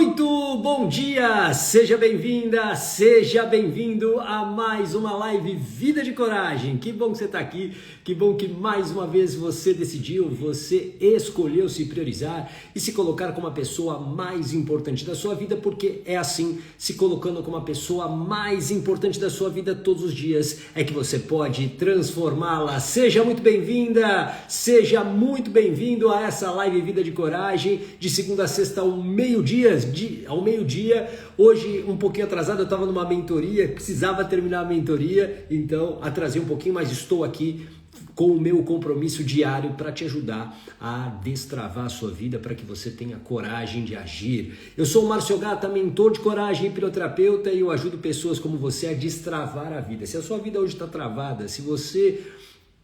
Muito bom dia! Seja bem-vinda, seja bem-vindo a mais uma live Vida de Coragem. Que bom que você está aqui, que bom que mais uma vez você decidiu, você escolheu se priorizar e se colocar como a pessoa mais importante da sua vida, porque é assim, se colocando como a pessoa mais importante da sua vida todos os dias, é que você pode transformá-la. Seja muito bem-vinda, seja muito bem-vindo a essa live Vida de Coragem, de segunda a sexta ao meio-dia. Hoje um pouquinho atrasado, eu estava numa mentoria, precisava terminar a mentoria, então atrasei um pouquinho, mas estou aqui com o meu compromisso diário para te ajudar a destravar a sua vida, para que você tenha coragem de agir. Eu sou o Márcio Gata, mentor de coragem e hipnoterapeuta, e eu ajudo pessoas como você a destravar a vida. Se a sua vida hoje está travada, se você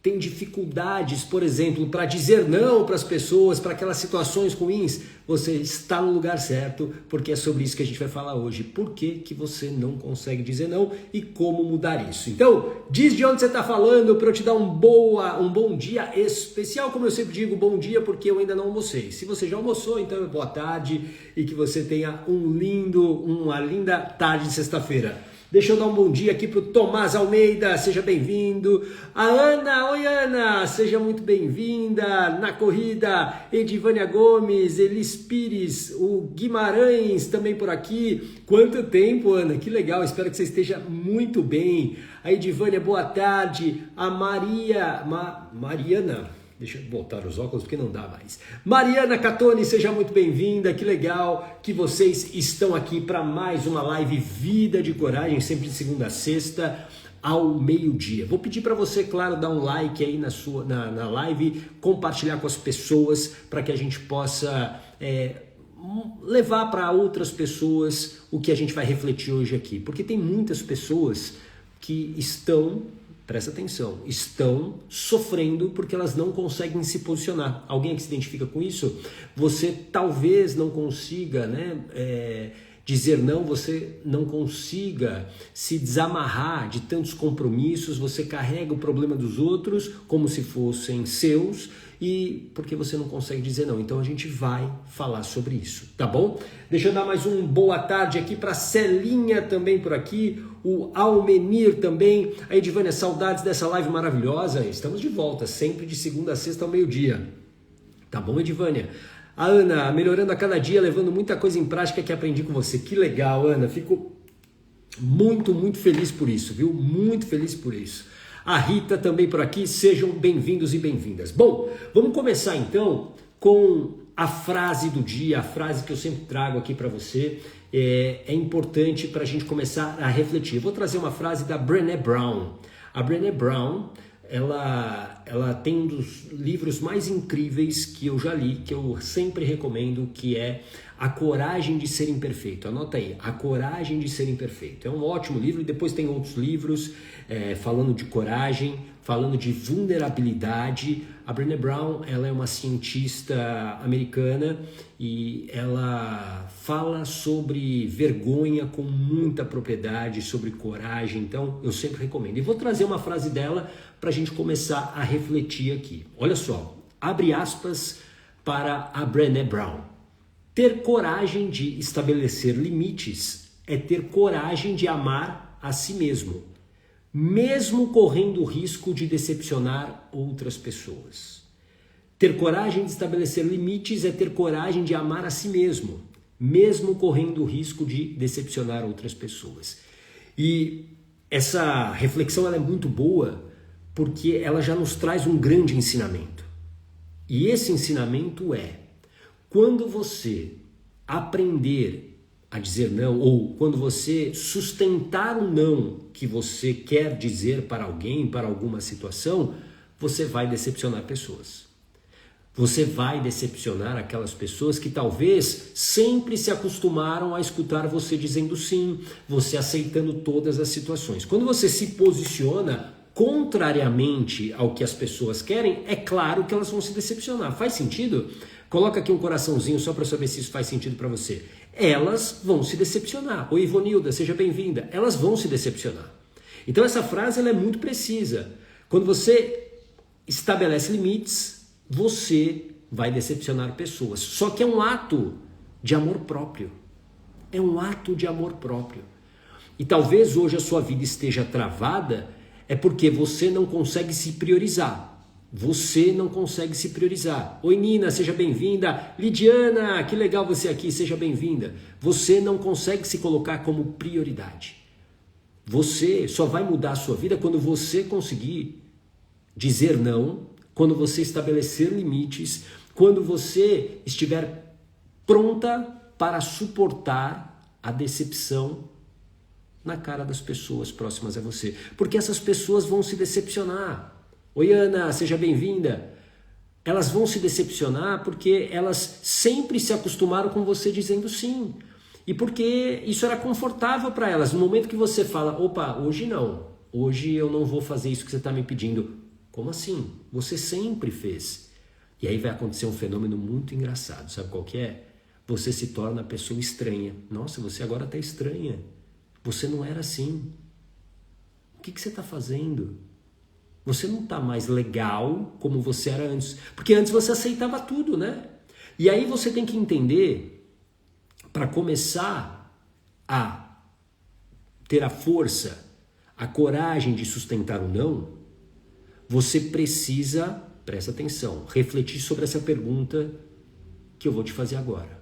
tem dificuldades, por exemplo, para dizer não para as pessoas, para aquelas situações ruins, você está no lugar certo, porque é sobre isso que a gente vai falar hoje. Por que você não consegue dizer não e como mudar isso? Então, diz de onde você está falando para eu te dar um bom dia especial. Como eu sempre digo, bom dia porque eu ainda não almocei. Se você já almoçou, então boa tarde e que você tenha uma linda tarde de sexta-feira. Deixa eu dar um bom dia aqui para o Tomás Almeida, seja bem-vindo. A Ana, oi Ana, seja muito bem-vinda na corrida. Edivânia Gomes, Elis Pires, o Guimarães também por aqui. Quanto tempo, Ana, que legal, espero que você esteja muito bem. A Edivânia, boa tarde. A Mariana... Deixa eu botar os óculos porque não dá mais. Mariana Catone, seja muito bem-vinda. Que legal que vocês estão aqui para mais uma live Vida de Coragem, sempre de segunda a sexta ao meio-dia. Vou pedir para você, claro, dar um like aí na live, compartilhar com as pessoas para que a gente possa levar para outras pessoas o que a gente vai refletir hoje aqui. Porque tem muitas pessoas que presta atenção, estão sofrendo porque elas não conseguem se posicionar. Alguém que se identifica com isso? Você talvez não consiga, dizer não, você não consiga se desamarrar de tantos compromissos, você carrega o problema dos outros como se fossem seus e porque você não consegue dizer não. Então a gente vai falar sobre isso, tá bom? Deixa eu dar mais um boa tarde aqui para Celinha também por aqui, o Almenir também. A Edivânia, saudades dessa live maravilhosa. Estamos de volta, sempre de segunda a sexta ao meio-dia. Tá bom, Edivânia? A Ana, melhorando a cada dia, levando muita coisa em prática que aprendi com você. Que legal, Ana. Fico muito, muito feliz por isso, viu? Muito feliz por isso. A Rita também por aqui. Sejam bem-vindos e bem-vindas. Bom, vamos começar então com a frase do dia, a frase que eu sempre trago aqui para você. É importante para a gente começar a refletir. Eu vou trazer uma frase da Brené Brown. A Brené Brown, ela tem um dos livros mais incríveis que eu já li, que eu sempre recomendo, que é A Coragem de Ser Imperfeito. Anota aí, A Coragem de Ser Imperfeito. É um ótimo livro e depois tem outros livros falando de coragem, falando de vulnerabilidade. A Brené Brown, ela é uma cientista americana e ela fala sobre vergonha com muita propriedade, sobre coragem, então eu sempre recomendo. E vou trazer uma frase dela para a gente começar a refletir aqui. Olha só, abre aspas para a Brené Brown. Ter coragem de estabelecer limites é ter coragem de amar a si mesmo correndo o risco de decepcionar outras pessoas. Ter coragem de estabelecer limites é ter coragem de amar a si mesmo correndo o risco de decepcionar outras pessoas. E essa reflexão ela é muito boa porque ela já nos traz um grande ensinamento. E esse ensinamento é: quando você aprender a dizer não, ou quando você sustentar o não que você quer dizer para alguém, para alguma situação, você vai decepcionar pessoas. Você vai decepcionar aquelas pessoas que talvez sempre se acostumaram a escutar você dizendo sim, você aceitando todas as situações. Quando você se posiciona contrariamente ao que as pessoas querem, é claro que elas vão se decepcionar. Faz sentido? Coloca aqui um coraçãozinho só para saber se isso faz sentido para você. Elas vão se decepcionar. Oi, Ivonilda, seja bem-vinda. Elas vão se decepcionar. Então essa frase ela é muito precisa. Quando você estabelece limites, você vai decepcionar pessoas. Só que é um ato de amor próprio. É um ato de amor próprio. E talvez hoje a sua vida esteja travada, é porque você não consegue se priorizar. Você não consegue se priorizar. Oi Nina, seja bem-vinda. Lidiana, que legal você aqui, seja bem-vinda. Você não consegue se colocar como prioridade. Você só vai mudar a sua vida quando você conseguir dizer não, quando você estabelecer limites, quando você estiver pronta para suportar a decepção na cara das pessoas próximas a você. Porque essas pessoas vão se decepcionar. Oi Ana, seja bem-vinda. Elas vão se decepcionar porque elas sempre se acostumaram com você dizendo sim. E porque isso era confortável para elas. No momento que você fala, opa, hoje não. Hoje eu não vou fazer isso que você está me pedindo. Como assim? Você sempre fez. E aí vai acontecer um fenômeno muito engraçado. Sabe qual que é? Você se torna a pessoa estranha. Nossa, você agora está estranha. Você não era assim. O que você está fazendo? Você não está mais legal como você era antes. Porque antes você aceitava tudo, né? E aí você tem que entender, para começar a ter a força, a coragem de sustentar o não, você precisa, presta atenção, refletir sobre essa pergunta que eu vou te fazer agora.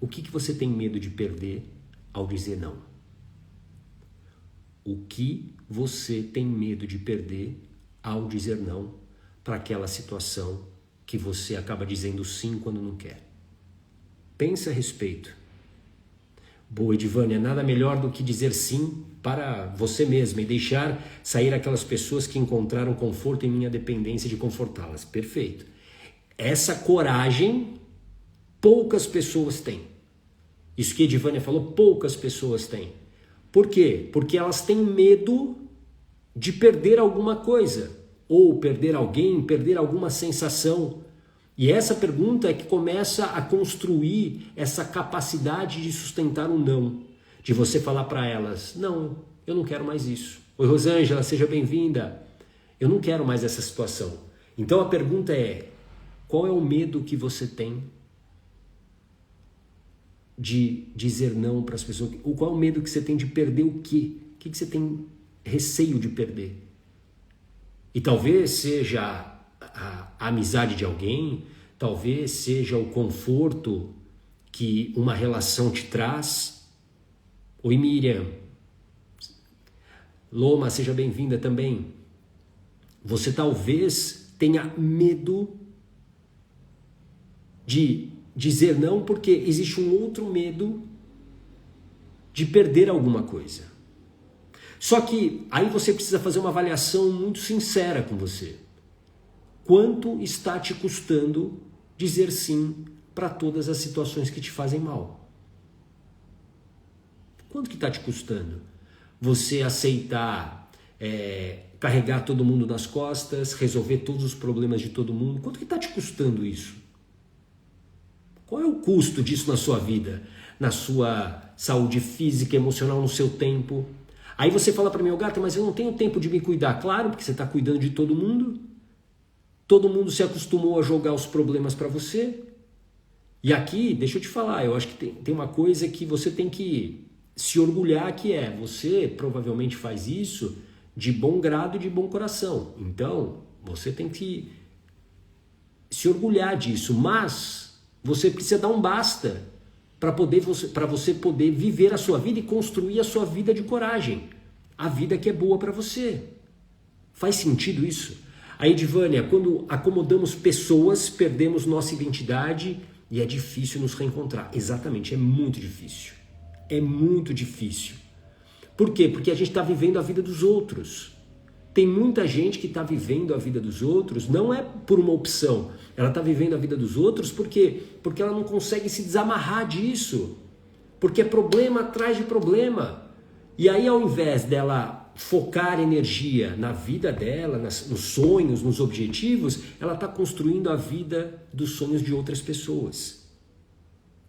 O que você tem medo de perder ao dizer não? O que você tem medo de perder ao dizer não para aquela situação que você acaba dizendo sim quando não quer? Pensa a respeito. Boa, Edivânia, nada melhor do que dizer sim para você mesma e deixar sair aquelas pessoas que encontraram conforto em minha dependência de confortá-las. Perfeito. Essa coragem poucas pessoas têm. Isso que a Edivânia falou, poucas pessoas têm. Por quê? Porque elas têm medo de perder alguma coisa, ou perder alguém, perder alguma sensação. E essa pergunta é que começa a construir essa capacidade de sustentar o não. De você falar para elas, não, eu não quero mais isso. Oi Rosângela, seja bem-vinda. Eu não quero mais essa situação. Então a pergunta é, qual é o medo que você tem de dizer não para as pessoas? Qual é o medo que você tem de perder o quê? O que você tem receio de perder? E talvez seja a amizade de alguém, talvez seja o conforto que uma relação te traz. Oi Miriam. Loma, seja bem-vinda também. Você talvez tenha medo de dizer não porque existe um outro medo de perder alguma coisa. Só que aí você precisa fazer uma avaliação muito sincera com você. Quanto está te custando dizer sim para todas as situações que te fazem mal? Quanto que está te custando você aceitar carregar todo mundo nas costas, resolver todos os problemas de todo mundo? Quanto que está te custando isso? Qual é o custo disso na sua vida? Na sua saúde física, emocional, no seu tempo? Aí você fala para mim, ô gata, mas eu não tenho tempo de me cuidar. Claro, porque você está cuidando de todo mundo. Todo mundo se acostumou a jogar os problemas para você. E aqui, deixa eu te falar, eu acho que tem uma coisa que você tem que se orgulhar, que é, você provavelmente faz isso de bom grado e de bom coração. Então, você tem que se orgulhar disso, mas você precisa dar um basta para você poder viver a sua vida e construir a sua vida de coragem. A vida que é boa para você. Faz sentido isso? A Edivânia, quando acomodamos pessoas, perdemos nossa identidade e é difícil nos reencontrar. Exatamente, é muito difícil. É muito difícil. Por quê? Porque a gente está vivendo a vida dos outros. Tem muita gente que está vivendo a vida dos outros, não é por uma opção. Ela está vivendo a vida dos outros porque ela não consegue se desamarrar disso. Porque é problema atrás de problema. E aí, ao invés dela focar energia na vida dela, nos sonhos, nos objetivos, ela está construindo a vida dos sonhos de outras pessoas.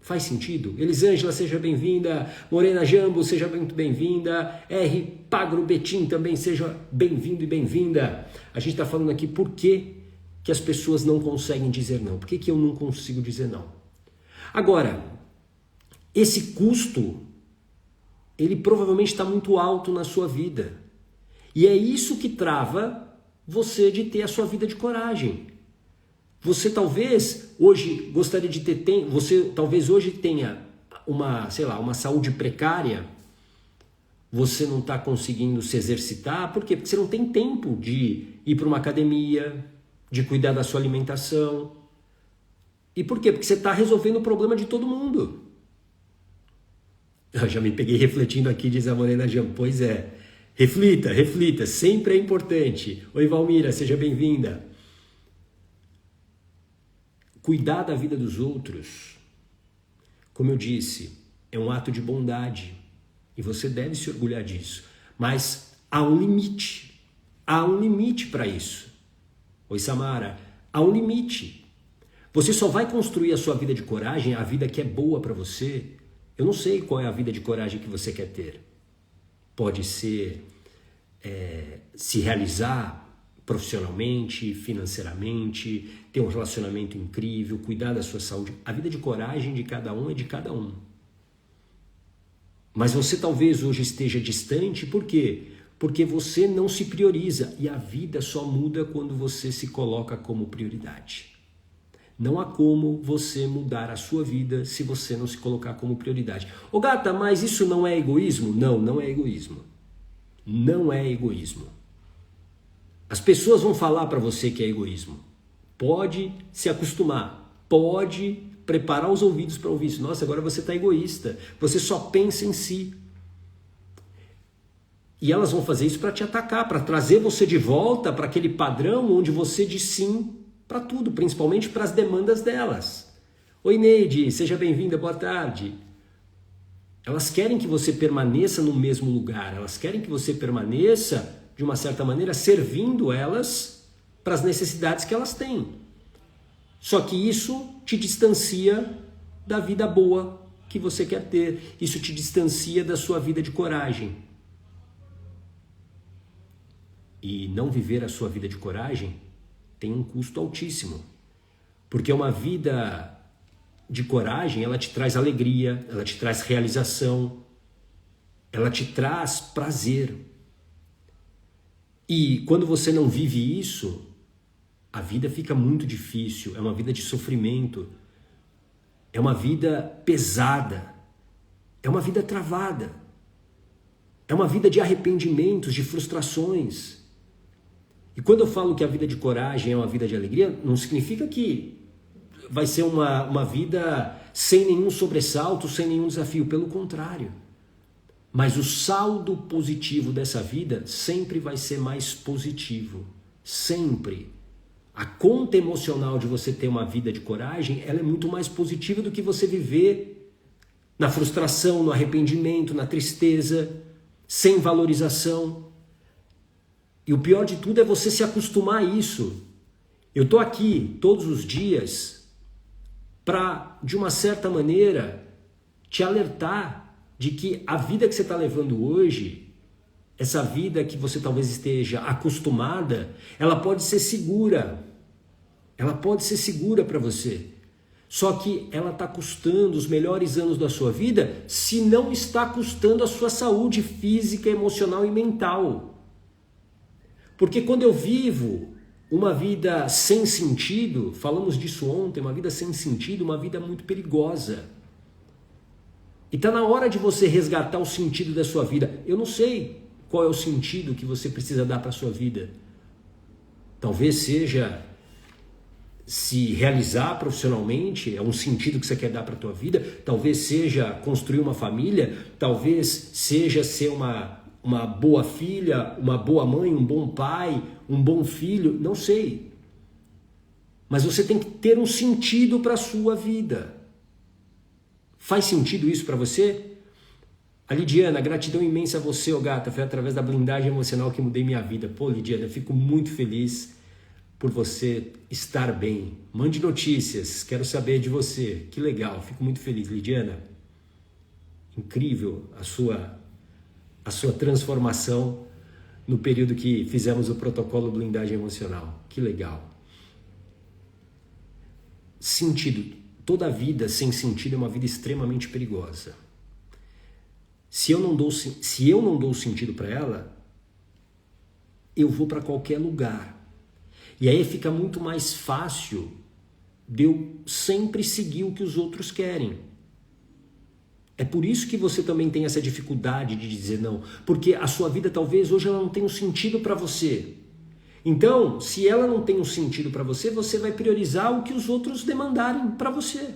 Faz sentido? Elisângela, seja bem-vinda. Morena Jambo, seja muito bem-vinda. R. Pagro Betim também, seja bem-vindo e bem-vinda. A gente está falando aqui por que as pessoas não conseguem dizer não. Por que eu não consigo dizer não? Agora, esse custo, ele provavelmente está muito alto na sua vida. E é isso que trava você de ter a sua vida de coragem. Você talvez hoje gostaria de ter, você talvez hoje tenha uma, sei lá, uma saúde precária. Você não está conseguindo se exercitar, por quê? Porque você não tem tempo de ir para uma academia, de cuidar da sua alimentação. E por quê? Porque você está resolvendo o problema de todo mundo. Eu já me peguei refletindo aqui, diz a Morena Jam. Pois é. Reflita, sempre é importante. Oi, Valmira, seja bem-vinda. Cuidar da vida dos outros, como eu disse, é um ato de bondade. E você deve se orgulhar disso. Mas há um limite. Há um limite para isso. Oi, Samara. Há um limite. Você só vai construir a sua vida de coragem, a vida que é boa para você. Eu não sei qual é a vida de coragem que você quer ter. Pode ser se realizar profissionalmente, financeiramente, ter um relacionamento incrível, cuidar da sua saúde. A vida de coragem de cada um é de cada um. Mas você talvez hoje esteja distante, por quê? Porque você não se prioriza e a vida só muda quando você se coloca como prioridade. Não há como você mudar a sua vida se você não se colocar como prioridade. Ô gata, mas isso não é egoísmo? Não, não é egoísmo. Não é egoísmo. As pessoas vão falar para você que é egoísmo. Pode se acostumar, pode preparar os ouvidos para ouvir isso. Nossa, agora você está egoísta, você só pensa em si. E elas vão fazer isso para te atacar, para trazer você de volta para aquele padrão onde você diz sim para tudo, principalmente para as demandas delas. Oi, Neide, seja bem-vinda, boa tarde. Elas querem que você permaneça no mesmo lugar, elas querem que você permaneça, de uma certa maneira, servindo elas para as necessidades que elas têm. Só que isso te distancia da vida boa que você quer ter, isso te distancia da sua vida de coragem. E não viver a sua vida de coragem tem um custo altíssimo, porque uma vida de coragem, ela te traz alegria, ela te traz realização, ela te traz prazer. E quando você não vive isso, a vida fica muito difícil, é uma vida de sofrimento, é uma vida pesada, é uma vida travada, é uma vida de arrependimentos, de frustrações. E quando eu falo que a vida de coragem é uma vida de alegria, não significa que vai ser uma vida sem nenhum sobressalto, sem nenhum desafio. Pelo contrário. Mas o saldo positivo dessa vida sempre vai ser mais positivo. Sempre. A conta emocional de você ter uma vida de coragem, ela é muito mais positiva do que você viver na frustração, no arrependimento, na tristeza, sem valorização. E o pior de tudo é você se acostumar a isso. Eu estou aqui todos os dias para, de uma certa maneira, te alertar de que a vida que você está levando hoje, essa vida que você talvez esteja acostumada, ela pode ser segura. Ela pode ser segura para você. Só que ela está custando os melhores anos da sua vida se não está custando a sua saúde física, emocional e mental. Porque quando eu vivo uma vida sem sentido, falamos disso ontem, uma vida sem sentido, uma vida muito perigosa. E está na hora de você resgatar o sentido da sua vida. Eu não sei qual é o sentido que você precisa dar para a sua vida. Talvez seja se realizar profissionalmente, é um sentido que você quer dar para a tua vida. Talvez seja construir uma família, talvez seja ser uma boa filha, uma boa mãe, um bom pai, um bom filho, não sei. Mas você tem que ter um sentido para a sua vida. Faz sentido isso para você? A Lidiana, gratidão imensa a você, ô gata, foi através da blindagem emocional que mudei minha vida. Pô, Lidiana, eu fico muito feliz por você estar bem. Mande notícias, quero saber de você. Que legal, fico muito feliz, Lidiana. Incrível a sua transformação no período que fizemos o protocolo blindagem emocional. Que legal. Sentido. toda vida sem sentido é uma vida extremamente perigosa. Se eu não dou sentido para ela, eu vou para qualquer lugar. E aí fica muito mais fácil de eu sempre seguir o que os outros querem. É por isso que você também tem essa dificuldade de dizer não, porque a sua vida talvez hoje ela não tenha um sentido para você. Então, se ela não tem um sentido para você, você vai priorizar o que os outros demandarem para você.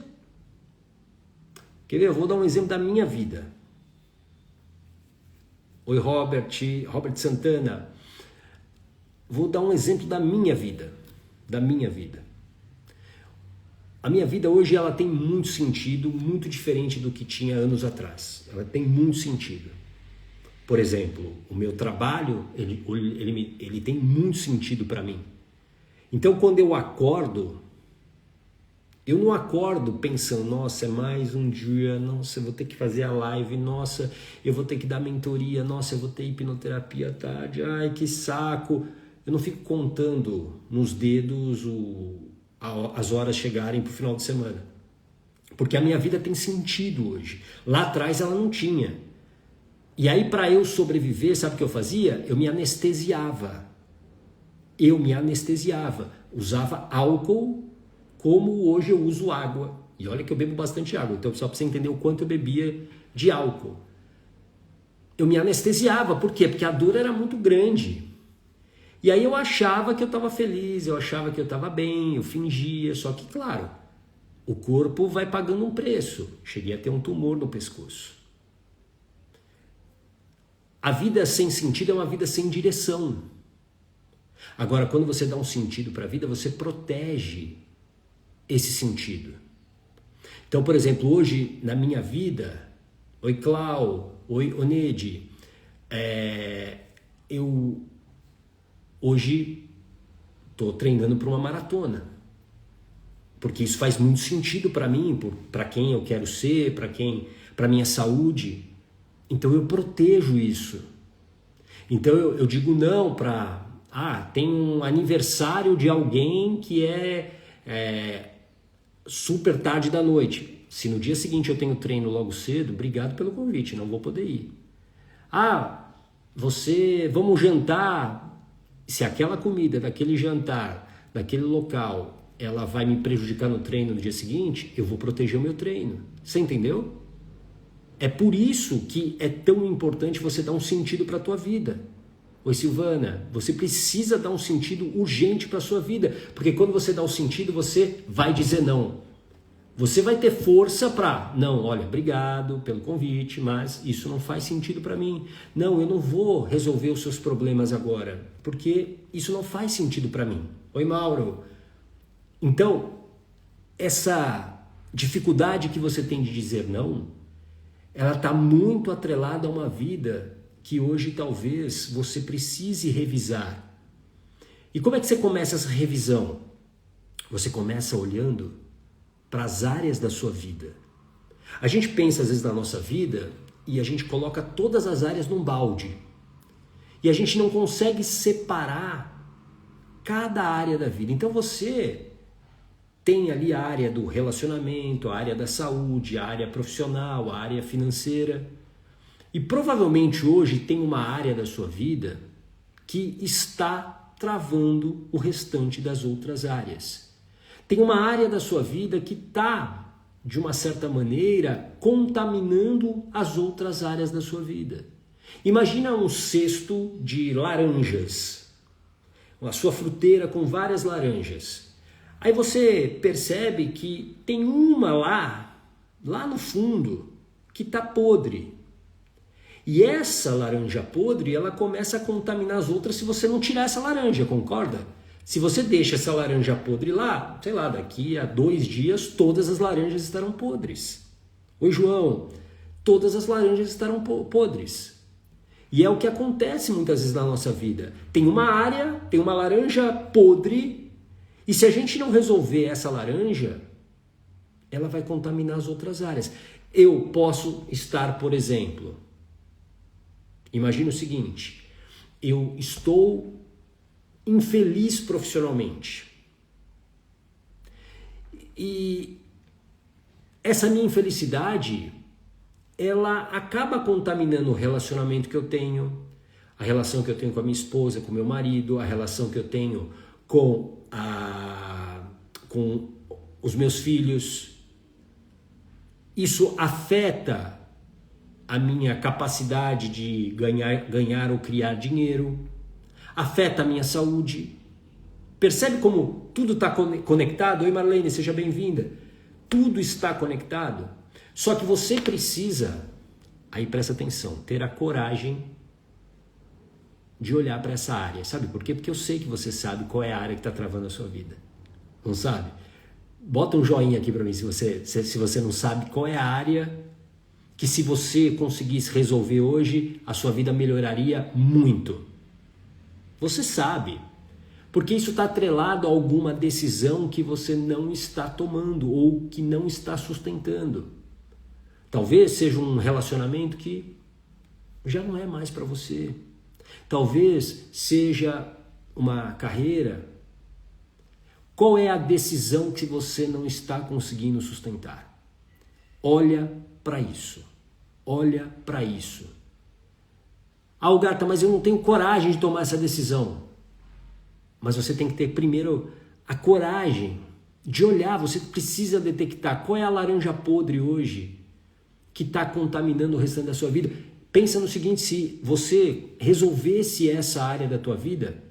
Quer ver? Eu vou dar um exemplo da minha vida. Oi, Robert Santana. Vou dar um exemplo da minha vida. A minha vida hoje ela tem muito sentido, muito diferente do que tinha anos atrás. Ela tem muito sentido. Por exemplo, o meu trabalho, ele tem muito sentido para mim. Então, quando eu acordo, eu não acordo pensando, nossa, é mais um dia, nossa, eu vou ter que fazer a live, nossa, eu vou ter que dar mentoria, nossa, eu vou ter hipnoterapia à tarde, ai, que saco. Eu não fico contando nos dedos as horas chegarem para o final de semana. Porque a minha vida tem sentido hoje. Lá atrás ela não tinha. E aí para eu sobreviver, sabe o que eu fazia? Eu me anestesiava. Usava álcool como hoje eu uso água. E olha que eu bebo bastante água. Então só para você entender o quanto eu bebia de álcool. Eu me anestesiava. Por quê? Porque a dor era muito grande. E aí eu achava que eu estava feliz, eu achava que eu estava bem, eu fingia, só que, claro, o corpo vai pagando um preço. Cheguei a ter um tumor no pescoço. A vida sem sentido é uma vida sem direção. Agora, quando você dá um sentido para a vida, você protege esse sentido. Então, por exemplo, hoje na minha vida, oi Clau, oi Onede, eu hoje estou treinando para uma maratona, porque isso faz muito sentido para mim, para quem eu quero ser, para minha saúde. Então eu protejo isso. Então eu digo não para, tem um aniversário de alguém que é super tarde da noite. Se no dia seguinte eu tenho treino logo cedo, obrigado pelo convite, não vou poder ir. Vamos jantar. Se aquela comida daquele jantar, daquele local, ela vai me prejudicar no treino no dia seguinte, eu vou proteger o meu treino. Você entendeu? É por isso que é tão importante você dar um sentido para a tua vida. Oi, Silvana, você precisa dar um sentido urgente para a sua vida, porque quando você dá o sentido, você vai dizer não. Você vai ter força para, não, olha, obrigado pelo convite, mas isso não faz sentido para mim. Não, eu não vou resolver os seus problemas agora, porque isso não faz sentido para mim. Oi, Mauro. Então, essa dificuldade que você tem de dizer não, ela está muito atrelada a uma vida que hoje talvez você precise revisar. E como é que você começa essa revisão? Você começa olhando para as áreas da sua vida. A gente pensa às vezes na nossa vida e a gente coloca todas as áreas num balde. E a gente não consegue separar cada área da vida. Então você tem ali a área do relacionamento, a área da saúde, a área profissional, a área financeira. E provavelmente hoje tem uma área da sua vida que está travando o restante das outras áreas. Tem uma área da sua vida que está, de uma certa maneira, contaminando as outras áreas da sua vida. Imagina um cesto de laranjas, a sua fruteira com várias laranjas. Aí você percebe que tem uma lá no fundo, que está podre. E essa laranja podre, ela começa a contaminar as outras se você não tirar essa laranja, concorda? Se você deixa essa laranja podre lá, sei lá, daqui a 2 dias todas as laranjas estarão podres. Oi, João, todas as laranjas estarão podres. E é o que acontece muitas vezes na nossa vida. Tem uma área, tem uma laranja podre, e se a gente não resolver essa laranja, ela vai contaminar as outras áreas. Eu posso estar, por exemplo, imagina o seguinte, eu estou infeliz profissionalmente. E essa minha infelicidade, ela acaba contaminando o relacionamento que eu tenho, a relação que eu tenho com a minha esposa, com o meu marido, a relação que eu tenho com os meus filhos. Isso afeta a minha capacidade de ganhar ou criar dinheiro, afeta a minha saúde. Percebe como tudo está conectado? Oi Marlene, seja bem-vinda. Tudo está conectado. Só que você precisa, aí presta atenção, ter a coragem de olhar para essa área. Sabe por quê? Porque eu sei que você sabe qual é a área que está travando a sua vida. Não sabe? Bota um joinha aqui para mim se você não sabe qual é a área que, se você conseguisse resolver hoje, a sua vida melhoraria muito. Você sabe. Porque isso está atrelado a alguma decisão que você não está tomando ou que não está sustentando. Talvez seja um relacionamento que já não é mais para você. Talvez seja uma carreira. Qual é a decisão que você não está conseguindo sustentar? Olha para isso. Olha para isso. Ah, Gata, mas eu não tenho coragem de tomar essa decisão. Mas você tem que ter primeiro a coragem de olhar. Você precisa detectar qual é a laranja podre hoje que está contaminando o restante da sua vida. Pensa no seguinte, se você resolvesse essa área da tua vida,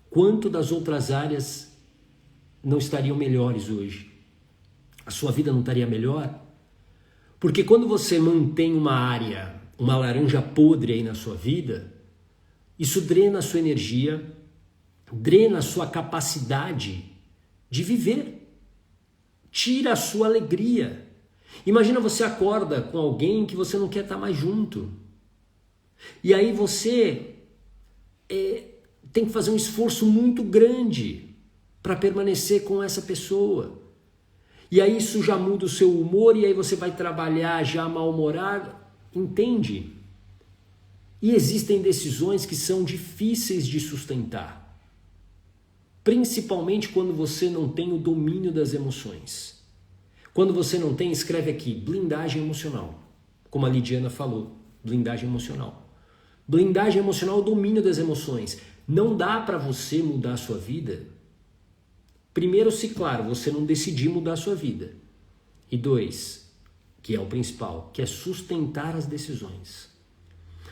quanto das outras áreas não estariam melhores hoje? A sua vida não estaria melhor? Porque quando você mantém uma área, uma laranja podre aí na sua vida, isso drena a sua energia, drena a sua capacidade de viver, tira a sua alegria. Imagina você acorda com alguém que você não quer estar mais junto. E aí você tem que fazer um esforço muito grande para permanecer com essa pessoa. E aí isso já muda o seu humor e aí você vai trabalhar já mal-humorado. Entende? E existem decisões que são difíceis de sustentar. Principalmente quando você não tem o domínio das emoções. Quando você não tem, escreve aqui, blindagem emocional. Como a Lidiana falou, blindagem emocional. Blindagem emocional é o domínio das emoções. Não dá para você mudar a sua vida. Primeiro, se claro, você não decidir mudar a sua vida. E 2, que é o principal, que é sustentar as decisões.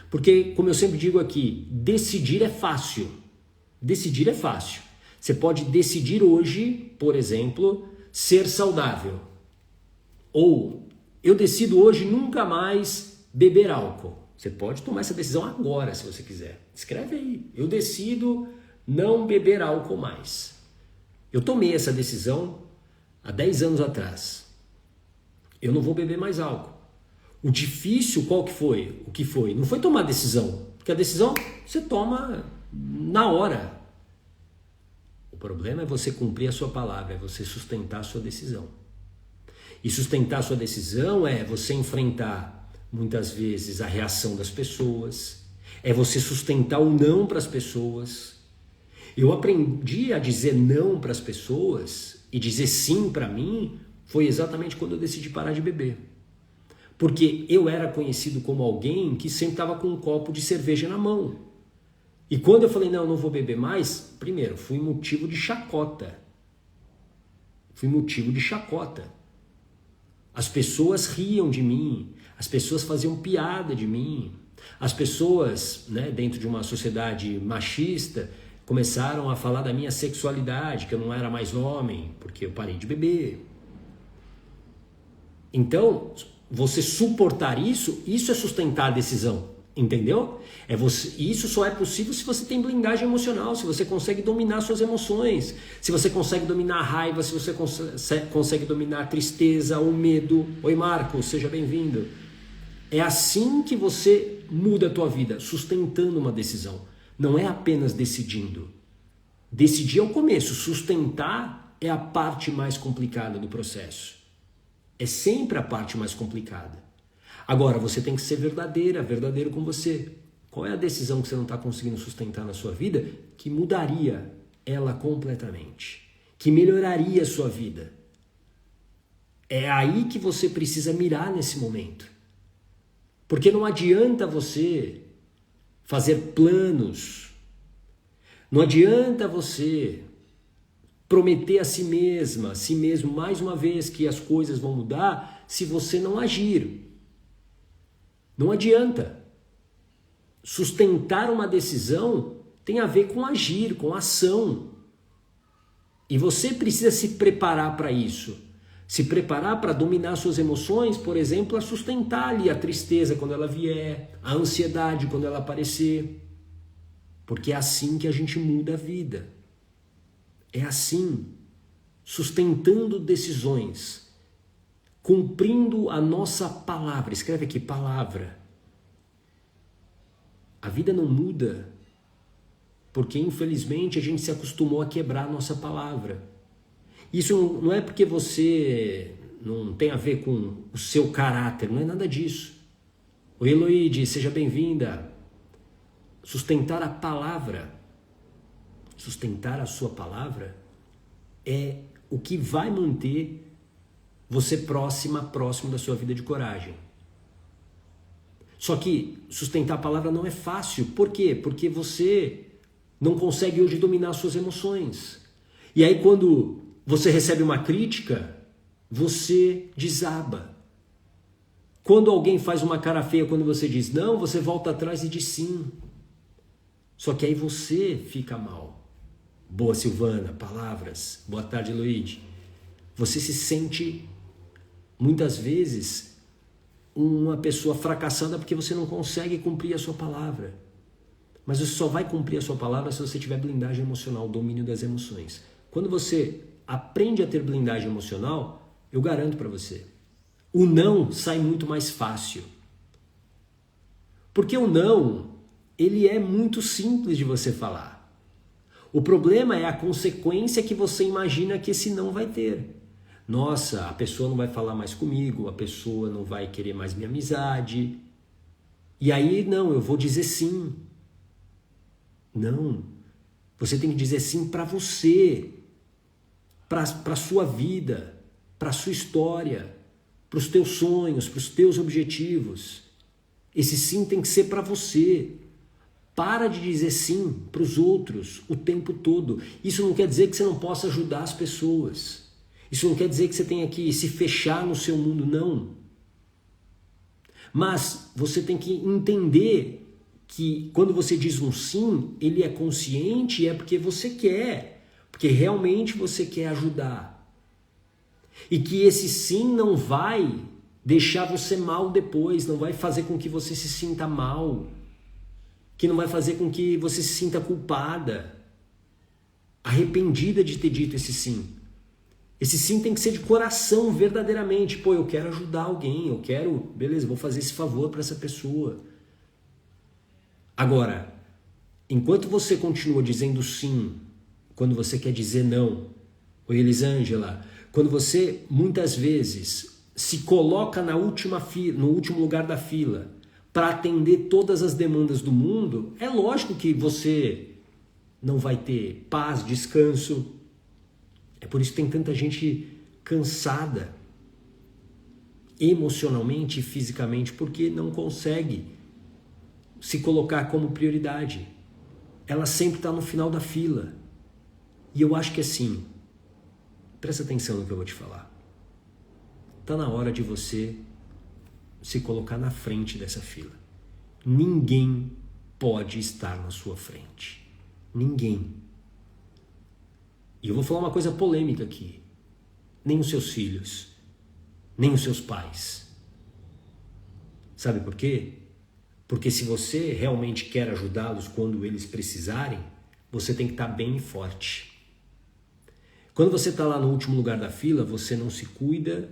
Porque, como eu sempre digo aqui, decidir é fácil. Decidir é fácil. Você pode decidir hoje, por exemplo, ser saudável. Ou eu decido hoje nunca mais beber álcool. Você pode tomar essa decisão agora, se você quiser. Escreve aí. Eu decido não beber álcool mais. Eu tomei essa decisão há 10 anos atrás. Eu não vou beber mais álcool. O difícil, qual que foi? O que foi? Não foi tomar decisão. Porque a decisão você toma na hora. O problema é você cumprir a sua palavra, é você sustentar a sua decisão. E sustentar a sua decisão é você enfrentar, muitas vezes, a reação das pessoas, é você sustentar o não para as pessoas. Eu aprendi a dizer não para as pessoas e dizer sim para mim, foi exatamente quando eu decidi parar de beber. Porque eu era conhecido como alguém que sempre estava com um copo de cerveja na mão. E quando eu falei, não, eu não vou beber mais, primeiro, fui motivo de chacota. Fui motivo de chacota. As pessoas riam de mim, as pessoas faziam piada de mim. As pessoas, dentro de uma sociedade machista, começaram a falar da minha sexualidade, que eu não era mais homem, porque eu parei de beber. Então, você suportar isso é sustentar a decisão, entendeu? Isso só é possível se você tem blindagem emocional, se você consegue dominar suas emoções, se você consegue dominar a raiva, se você consegue dominar a tristeza, o medo. Oi Marcos, seja bem-vindo. É assim que você muda a tua vida, sustentando uma decisão. Não é apenas decidindo. Decidir é o começo, sustentar é a parte mais complicada do processo. É sempre a parte mais complicada. Agora, você tem que ser verdadeiro com você. Qual é a decisão que você não está conseguindo sustentar na sua vida que mudaria ela completamente? Que melhoraria a sua vida? É aí que você precisa mirar nesse momento. Porque não adianta você fazer planos, não adianta você prometer a si mesma, a si mesmo, mais uma vez que as coisas vão mudar, se você não agir. Não adianta. Sustentar uma decisão tem a ver com agir, com ação. E você precisa se preparar para isso. Se preparar para dominar suas emoções, por exemplo, a sustentar ali a tristeza quando ela vier, a ansiedade quando ela aparecer. Porque é assim que a gente muda a vida. É assim, sustentando decisões, cumprindo a nossa palavra. Escreve aqui, palavra. A vida não muda porque, infelizmente, a gente se acostumou a quebrar a nossa palavra. Isso não é porque você não tem a ver com o seu caráter, não é nada disso. Oi, Eloide, seja bem-vinda. Sustentar a palavra, sustentar a sua palavra é o que vai manter você próximo da sua vida de coragem. Só que sustentar a palavra não é fácil. Por quê? Porque você não consegue hoje dominar suas emoções. E aí quando você recebe uma crítica, você desaba. Quando alguém faz uma cara feia, quando você diz não, você volta atrás e diz sim. Só que aí você fica mal. Boa, Silvana, palavras. Boa tarde, Luíde. Você se sente, muitas vezes, uma pessoa fracassada porque você não consegue cumprir a sua palavra. Mas você só vai cumprir a sua palavra se você tiver blindagem emocional, domínio das emoções. Quando você aprende a ter blindagem emocional, eu garanto para você, o não sai muito mais fácil. Porque o não, ele é muito simples de você falar. O problema é a consequência que você imagina que esse não vai ter. Nossa, a pessoa não vai falar mais comigo, a pessoa não vai querer mais minha amizade. E aí, não, eu vou dizer sim. Não, você tem que dizer sim para você, para a sua vida, para a sua história, para os teus sonhos, para os teus objetivos. Esse sim tem que ser para você. Para de dizer sim para os outros o tempo todo. Isso não quer dizer que você não possa ajudar as pessoas. Isso não quer dizer que você tenha que se fechar no seu mundo, não. Mas você tem que entender que quando você diz um sim, ele é consciente e é porque você quer. Porque realmente você quer ajudar. E que esse sim não vai deixar você mal depois, não vai fazer com que você se sinta mal. Que não vai fazer com que você se sinta culpada, arrependida de ter dito esse sim. Esse sim tem que ser de coração, verdadeiramente. Pô, eu quero ajudar alguém, eu quero, beleza, vou fazer esse favor para essa pessoa. Agora, enquanto você continua dizendo sim, quando você quer dizer não, oi Elisângela, quando você muitas vezes se coloca na última fila, no último lugar da fila, para atender todas as demandas do mundo, é lógico que você não vai ter paz, descanso. É por isso que tem tanta gente cansada, emocionalmente e fisicamente, porque não consegue se colocar como prioridade. Ela sempre está no final da fila. E eu acho que assim, presta atenção no que eu vou te falar. Está na hora de você se colocar na frente dessa fila. Ninguém pode estar na sua frente. Ninguém. E eu vou falar uma coisa polêmica aqui. Nem os seus filhos, nem os seus pais. Sabe por quê? Porque se você realmente quer ajudá-los quando eles precisarem, você tem que estar bem e forte. Quando você está lá no último lugar da fila, você não se cuida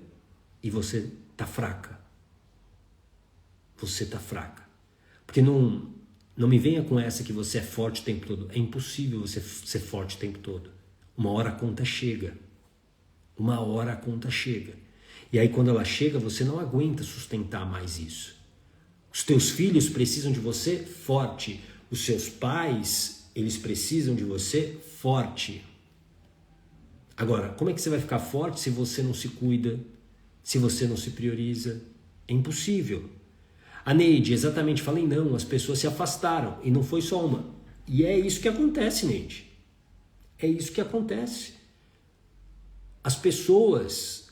e você está fraca. Você está fraca. Porque não me venha com essa que você é forte o tempo todo. É impossível você ser forte o tempo todo. Uma hora a conta chega. Uma hora a conta chega. E aí quando ela chega, você não aguenta sustentar mais isso. Os teus filhos precisam de você forte. Os seus pais, eles precisam de você forte. Agora, como é que você vai ficar forte se você não se cuida? se você não se prioriza. É impossível. A Neide, exatamente, falei não, as pessoas se afastaram e não foi só uma. E é isso que acontece, Neide. É isso que acontece. As pessoas,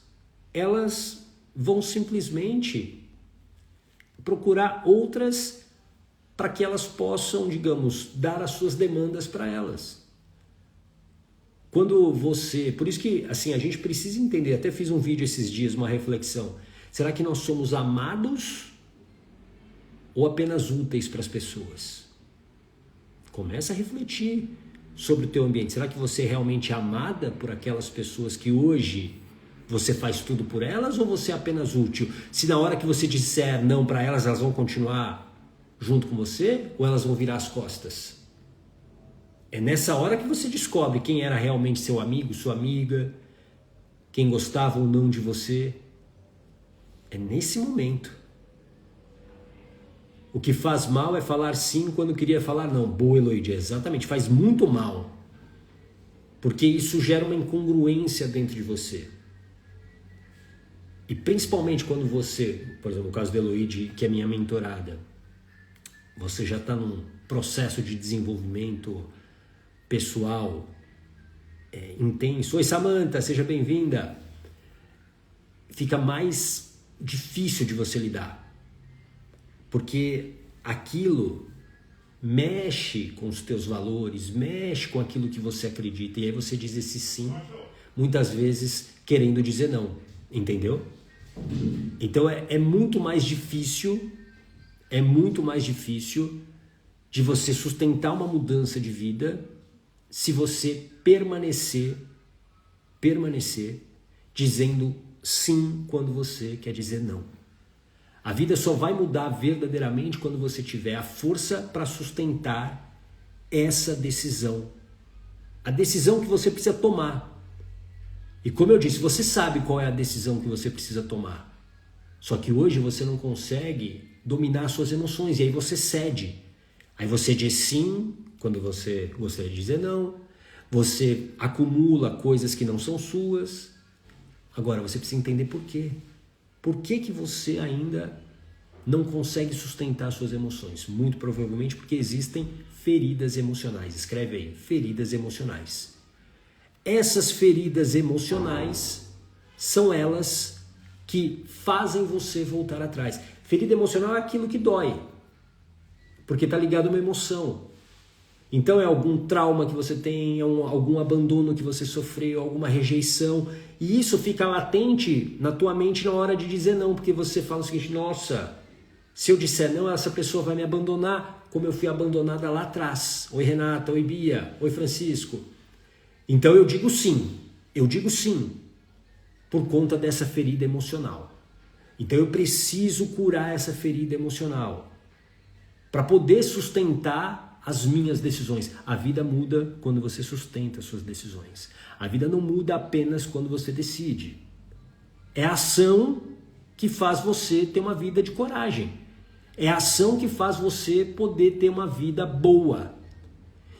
elas vão simplesmente procurar outras para que elas possam, digamos, dar as suas demandas para elas. Quando você... Por isso que, assim, a gente precisa entender, até fiz um vídeo esses dias, uma reflexão. Será que nós somos amados ou apenas úteis para as pessoas? Começa a refletir sobre o teu ambiente. Será que você é realmente amada por aquelas pessoas que hoje você faz tudo por elas, ou você é apenas útil? Se na hora que você disser não para elas, elas vão continuar junto com você, ou elas vão virar as costas? É nessa hora que você descobre quem era realmente seu amigo, sua amiga, quem gostava ou não de você. É nesse momento. O que faz mal é falar sim quando queria falar não. Boa, Eloídia, exatamente, faz muito mal. Porque isso gera uma incongruência dentro de você. E principalmente quando você, por exemplo, no caso da Eloídia, que é minha mentorada, você já está num processo de desenvolvimento pessoal intenso. Oi, Samantha, seja bem-vinda. Fica mais difícil de você lidar. Porque aquilo mexe com os teus valores, mexe com aquilo que você acredita. E aí você diz esse sim, muitas vezes querendo dizer não. Entendeu? Então é muito mais difícil, de você sustentar uma mudança de vida se você permanecer dizendo sim quando você quer dizer não. A vida só vai mudar verdadeiramente quando você tiver a força para sustentar essa decisão. A decisão que você precisa tomar. E como eu disse, você sabe qual é a decisão que você precisa tomar. Só que hoje você não consegue dominar suas emoções e aí você cede. Aí você diz sim quando você gostaria de dizer não. Você acumula coisas que não são suas. Agora você precisa entender por quê. Por que você ainda não consegue sustentar suas emoções? Muito provavelmente porque existem feridas emocionais. Escreve aí, feridas emocionais. Essas feridas emocionais são elas que fazem você voltar atrás. Ferida emocional é aquilo que dói, porque está ligado a uma emoção. Então é algum trauma que você tem, algum abandono que você sofreu, alguma rejeição, e isso fica latente na tua mente na hora de dizer não, porque você fala o seguinte: nossa, se eu disser não, essa pessoa vai me abandonar como eu fui abandonada lá atrás. Oi Renata, oi Bia, oi Francisco. Então eu digo sim, por conta dessa ferida emocional. Então eu preciso curar essa ferida emocional para poder sustentar as minhas decisões. A vida muda quando você sustenta as suas decisões. A vida não muda apenas quando você decide. É a ação que faz você ter uma vida de coragem. É a ação que faz você poder ter uma vida boa.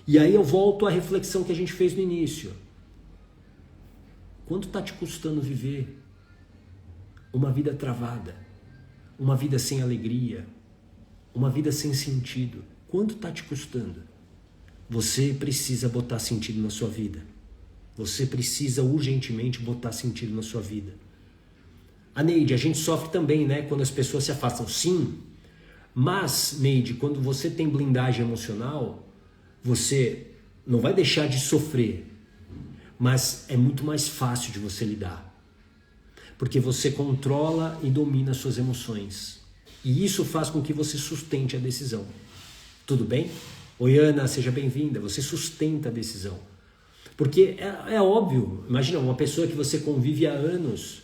E aí eu volto à reflexão que a gente fez no início. Quanto está te custando viver uma vida travada? Uma vida sem alegria? Uma vida sem sentido? Quanto está te custando? Você precisa botar sentido na sua vida. Você precisa urgentemente botar sentido na sua vida. A Neide, a gente sofre também, né? Quando as pessoas se afastam. Sim, mas, Neide, quando você tem blindagem emocional, você não vai deixar de sofrer, mas é muito mais fácil de você lidar. Porque você controla e domina as suas emoções. E isso faz com que você sustente a decisão. Tudo bem? Oi, Ana, seja bem-vinda. Você sustenta a decisão. Porque é óbvio, imagina, uma pessoa que você convive há anos,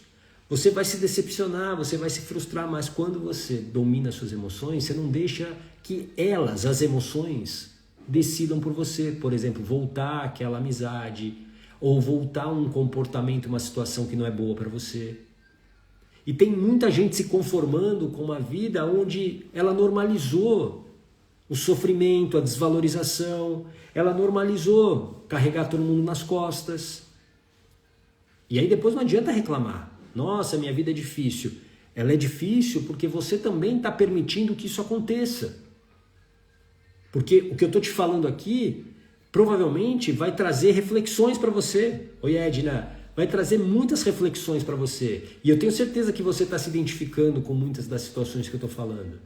você vai se decepcionar, você vai se frustrar, mas quando você domina as suas emoções, você não deixa que elas, as emoções, decidam por você. Por exemplo, voltar àquela amizade, ou voltar a um comportamento, uma situação que não é boa para você. E tem muita gente se conformando com uma vida onde ela normalizou o sofrimento, a desvalorização, ela normalizou carregar todo mundo nas costas. E aí depois não adianta reclamar. Nossa, minha vida é difícil. Ela é difícil porque você também está permitindo que isso aconteça. Porque o que eu estou te falando aqui provavelmente vai trazer reflexões para você. Oi, Edna, vai trazer muitas reflexões para você. E eu tenho certeza que você está se identificando com muitas das situações que eu estou falando.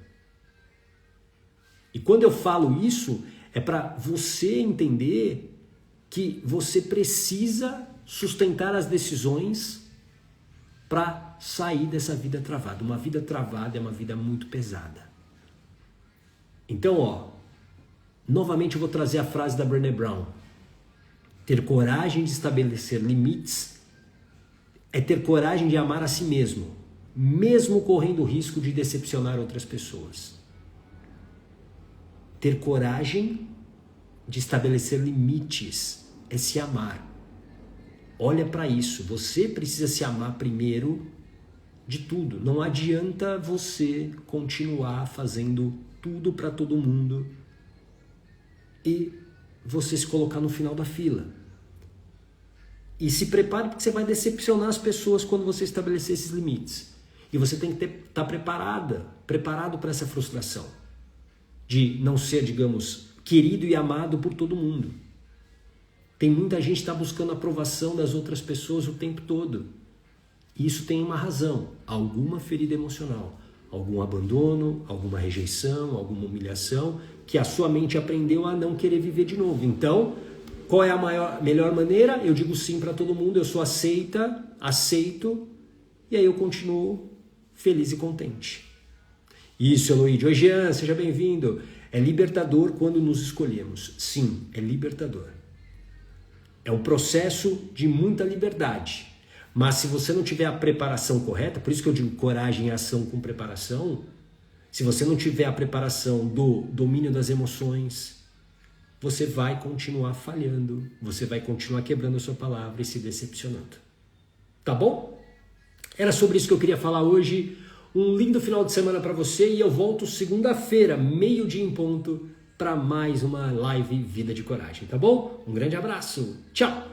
E quando eu falo isso, é para você entender que você precisa sustentar as decisões para sair dessa vida travada. Uma vida travada é uma vida muito pesada. Então, novamente eu vou trazer a frase da Brené Brown. Ter coragem de estabelecer limites é ter coragem de amar a si mesmo, mesmo correndo o risco de decepcionar outras pessoas. Ter coragem de estabelecer limites é se amar. Olha para isso, você precisa se amar primeiro de tudo. Não adianta você continuar fazendo tudo para todo mundo e você se colocar no final da fila. E se prepare porque você vai decepcionar as pessoas quando você estabelecer esses limites. E você tem que estar preparado para essa frustração de não ser, digamos, querido e amado por todo mundo. Tem muita gente que está buscando a aprovação das outras pessoas o tempo todo. E isso tem uma razão, alguma ferida emocional, algum abandono, alguma rejeição, alguma humilhação, que a sua mente aprendeu a não querer viver de novo. Então, qual é a melhor maneira? Eu digo sim para todo mundo, eu sou aceito, e aí eu continuo feliz e contente. Isso, Eloíde. Oi, Jean, seja bem-vindo. É libertador quando nos escolhemos. Sim, é libertador. É um processo de muita liberdade. Mas se você não tiver a preparação correta, por isso que eu digo coragem e ação com preparação, se você não tiver a preparação do domínio das emoções, você vai continuar falhando, você vai continuar quebrando a sua palavra e se decepcionando. Tá bom? Era sobre isso que eu queria falar hoje. Um lindo final de semana para você e eu volto segunda-feira, 12:00 em ponto, para mais uma live Vida de Coragem, tá bom? Um grande abraço, tchau!